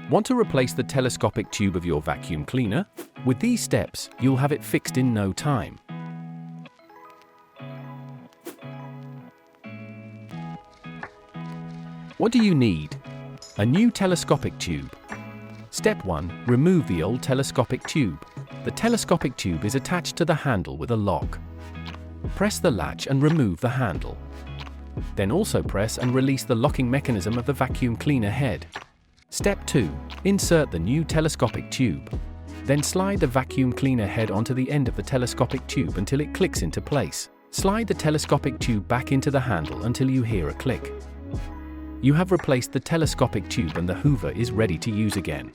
Want to replace the telescopic tube of your vacuum cleaner? With these steps, you'll have it fixed in no time. What do you need? A new telescopic tube. Step 1. Remove the old telescopic tube. The telescopic tube is attached to the handle with a lock. Press the latch and remove the handle. Then also press and release the locking mechanism of the vacuum cleaner head. Step 2. Insert the new telescopic tube. Then slide the vacuum cleaner head onto the end of the telescopic tube until it clicks into place. Slide the telescopic tube back into the handle until you hear a click. You have replaced the telescopic tube and the Hoover is ready to use again.